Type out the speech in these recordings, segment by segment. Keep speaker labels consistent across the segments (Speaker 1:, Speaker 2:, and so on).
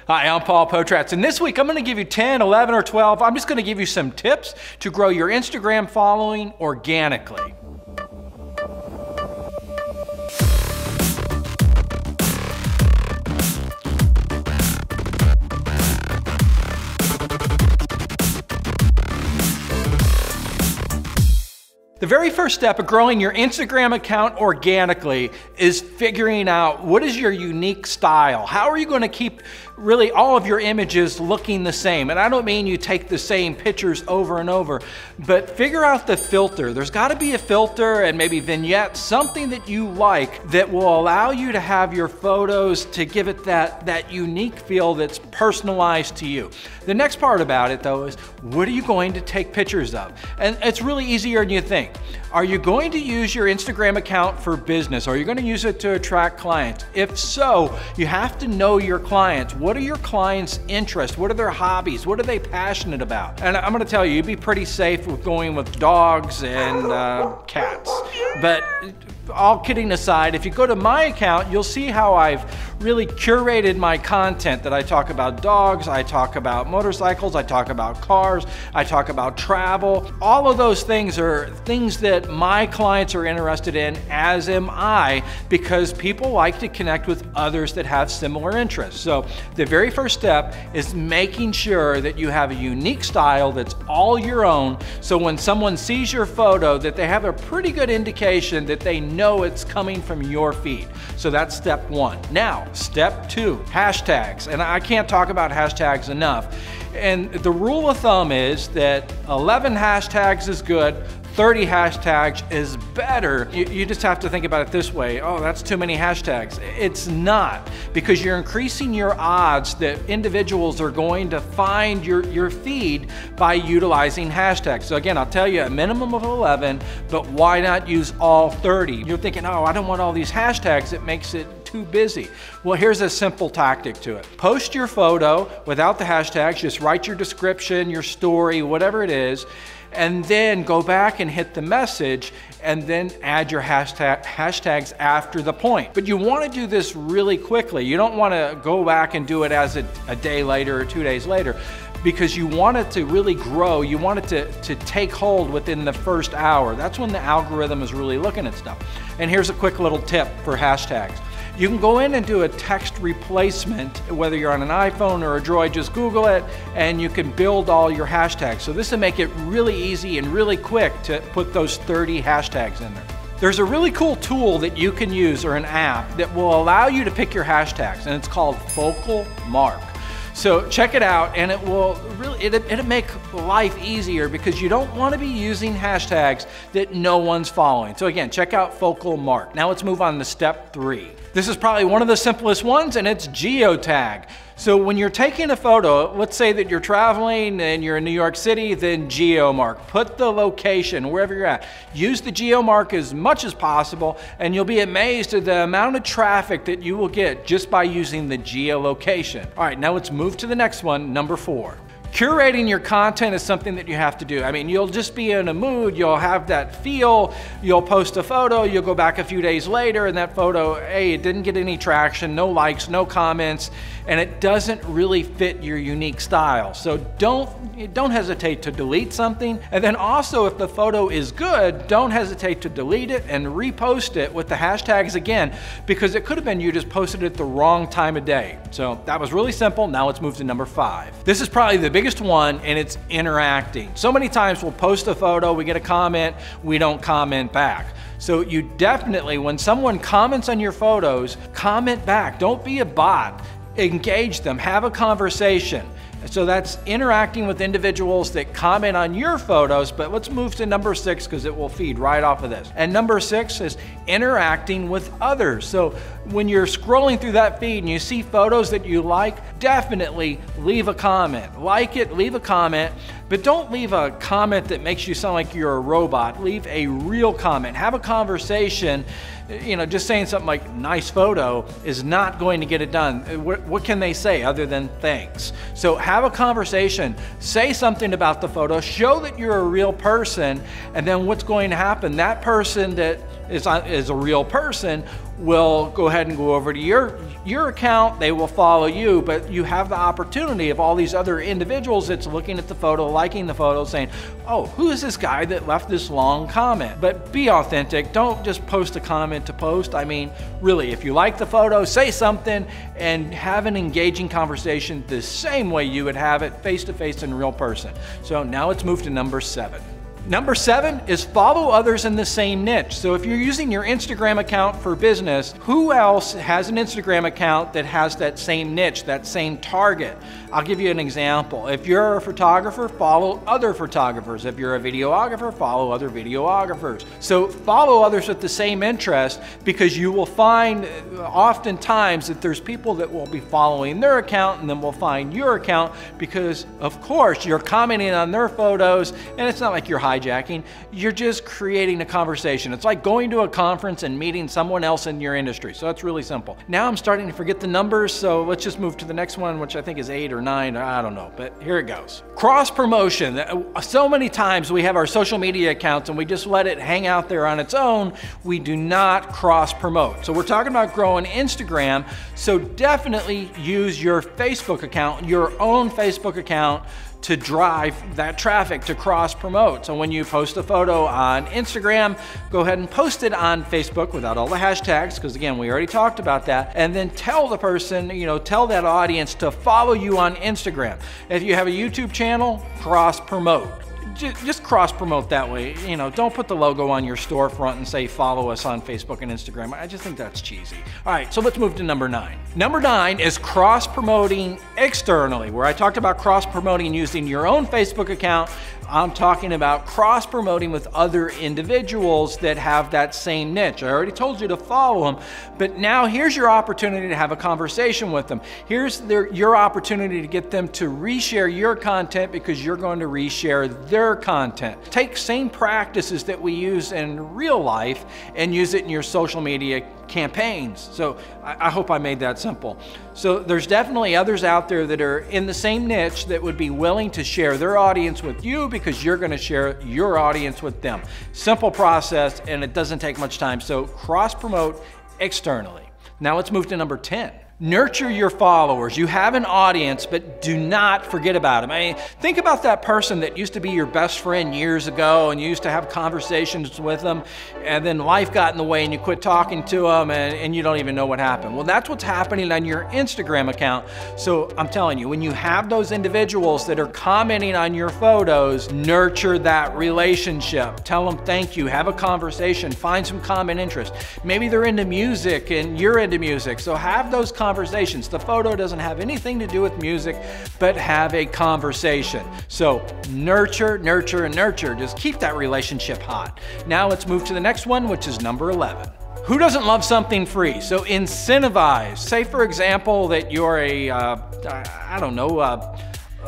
Speaker 1: Hi, I'm Paul Potratz, and this week I'm going to give you 10, 11, or 12. I'm just going to give you some tips to grow your Instagram following organically. The very first step of growing your Instagram account organically is figuring out what is your unique style. How are you going to keep really all of your images looking the same? And I don't mean you take the same pictures over and over, but figure out the filter. There's got to be a filter and maybe vignettes, something that you like that will allow you to have your photos to give it that unique feel that's personalized to you. The next part about it though is, what are you going to take pictures of? And it's really easier than you think. Are you going to use your Instagram account for business? Are you going to use it to attract clients? If so, you have to know your clients. What are your clients' interests? What are their hobbies? What are they passionate about? And I'm going to tell you, you'd be pretty safe with going with dogs and cats. But all kidding aside, if you go to my account, you'll see how I've really curated my content, that I talk about dogs, I talk about motorcycles, I talk about cars, I talk about travel. All of those things are things that my clients are interested in, as am I, because people like to connect with others that have similar interests. So the very first step is making sure that you have a unique style that's all your own, so when someone sees your photo that they have a pretty good indication that they know it's coming from your feed. So that's step one. Now, step two, hashtags. And I can't talk about hashtags enough. And the rule of thumb is that 11 hashtags is good, 30 hashtags is better. You just have to think about it this way. Oh, that's too many hashtags. It's not, because you're increasing your odds that individuals are going to find your feed by utilizing hashtags. So again, I'll tell you a minimum of 11, but why not use all 30? You're thinking, oh, I don't want all these hashtags. It makes it too busy. Well, here's a simple tactic to it. Post your photo without the hashtags. Just write your description, your story, whatever it is, and then go back and hit the message and then add your hashtags after the point. But you want to do this really quickly. You don't want to go back and do it as a day later or 2 days later, because you want it to really grow. You want it to take hold within the first hour. That's when the algorithm is really looking at stuff. And here's a quick little tip for hashtags. You can go in and do a text replacement, whether you're on an iPhone or a Droid, just Google it, and you can build all your hashtags. So this will make it really easy and really quick to put those 30 hashtags in there. There's a really cool tool that you can use, or an app, that will allow you to pick your hashtags, and it's called Focal Mark. So check it out, and it will really, it'll make life easier, because you don't want to be using hashtags that no one's following. So again, check out Focal Mark. Now let's move on to step 3. This is probably one of the simplest ones, and it's geotag. So when you're taking a photo, let's say that you're traveling and you're in New York City, then geomark. Put the location wherever you're at. Use the geomark as much as possible, and you'll be amazed at the amount of traffic that you will get just by using the geolocation. All right, now let's move to the next one, number 4. Curating your content is something that you have to do. I mean, you'll just be in a mood, you'll have that feel, you'll post a photo, you'll go back a few days later, and that photo, hey, it didn't get any traction, no likes, no comments, and it doesn't really fit your unique style. So don't hesitate to delete something. And then also, if the photo is good, don't hesitate to delete it and repost it with the hashtags again, because it could have been you just posted it the wrong time of day. So that was really simple. Now let's move to number 5. This is probably the biggest one, and it's interacting. So many times we'll post a photo, we get a comment, we don't comment back. So you definitely, when someone comments on your photos, comment back. Don't be a bot. Engage them, have a conversation. So that's interacting with individuals that comment on your photos, but let's move to number 6, because it will feed right off of this. And number 6 is interacting with others. So when you're scrolling through that feed and you see photos that you like, definitely leave a comment. Like it, leave a comment, but don't leave a comment that makes you sound like you're a robot. Leave a real comment. Have a conversation. You know, just saying something like nice photo is not going to get it done. What can they say other than thanks? So have a conversation, say something about the photo, show that you're a real person, and then what's going to happen? That person that is a real person will go ahead and go over to your account. They will follow you, but you have the opportunity of all these other individuals that's looking at the photo, liking the photo, saying, oh, who is this guy that left this long comment? But be authentic. Don't just post a comment to post. I mean, really, if you like the photo, say something and have an engaging conversation the same way you would have it face-to-face in real person. So now let's move to number 7. Number 7 is follow others in the same niche. So if you're using your Instagram account for business, who else has an Instagram account that has that same niche, that same target? I'll give you an example. If you're a photographer, follow other photographers. If you're a videographer, follow other videographers. So follow others with the same interest, because you will find oftentimes that there's people that will be following their account and then will find your account because, of course, you're commenting on their photos, and it's not like you're hijacking, you're just creating a conversation. It's like going to a conference and meeting someone else in your industry. So it's really simple. Now I'm starting to forget the numbers, so let's just move to the next one, which I think is 8 or 9, I don't know, but here it goes. Cross promotion. So many times we have our social media accounts and we just let it hang out there on its own. We do not cross promote. So we're talking about growing Instagram, so definitely use your Facebook account, your own Facebook account, to drive that traffic to cross promote. So when you post a photo on Instagram, go ahead and post it on Facebook without all the hashtags, because again, we already talked about that, and then tell the person, tell that audience to follow you on Instagram. If you have a YouTube channel, cross promote. Just cross promote that way. Don't put the logo on your storefront and say follow us on Facebook and Instagram. I just think that's cheesy. All right, so let's move to number 9. Number 9 is cross promoting externally. Where I talked about cross promoting using your own Facebook account, I'm talking about cross promoting with other individuals that have that same niche. I already told you to follow them, but now here's your opportunity to have a conversation with them. Here's your opportunity to get them to reshare your content, because you're going to reshare their content. Take same practices that we use in real life and use it in your social media campaigns. So I hope I made that simple. So there's definitely others out there that are in the same niche that would be willing to share their audience with you, because you're going to share your audience with them. Simple process, and it doesn't take much time. So cross promote externally. Now let's move to number 10. Nurture your followers. You have an audience, but do not forget about them. I mean, think about that person that used to be your best friend years ago, and you used to have conversations with them, and then life got in the way and you quit talking to them, and you don't even know what happened. Well, that's what's happening on your Instagram account. So I'm telling you, when you have those individuals that are commenting on your photos, nurture that relationship. Tell them thank you, have a conversation, find some common interest. Maybe they're into music and you're into music, so have those conversations. The photo doesn't have anything to do with music, but have a conversation. So nurture, nurture, and nurture. Just keep that relationship hot. Now let's move to the next one, which is number 11. Who doesn't love something free? So incentivize. Say, for example, that you're a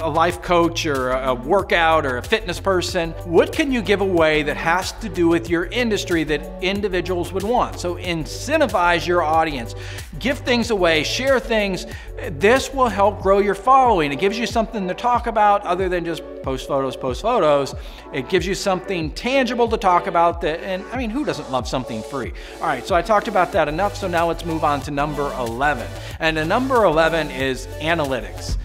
Speaker 1: life coach or a workout or a fitness person. What can you give away that has to do with your industry that individuals would want? So incentivize your audience. Give things away, share things. This will help grow your following. It gives you something to talk about other than just post photos. It gives you something tangible to talk about and I mean, who doesn't love something free? All right, so I talked about that enough, so now let's move on to number 11. And the number 11 is analytics.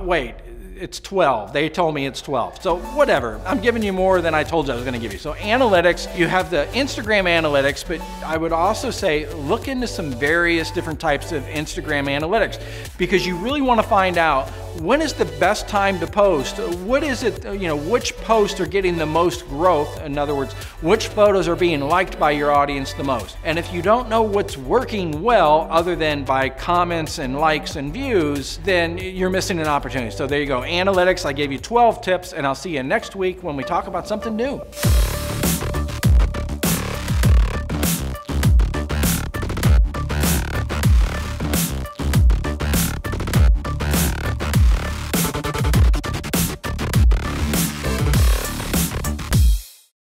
Speaker 1: Wait, it's 12. They told me it's 12. So whatever, I'm giving you more than I told you I was gonna give you. So analytics, you have the Instagram analytics, but I would also say look into some various different types of Instagram analytics, because you really wanna find out when is the best time to post? What is it, which posts are getting the most growth? In other words, which photos are being liked by your audience the most? And if you don't know what's working well, other than by comments and likes and views, then you're missing an opportunity. So there you go, analytics. I gave you 12 tips, and I'll see you next week when we talk about something new.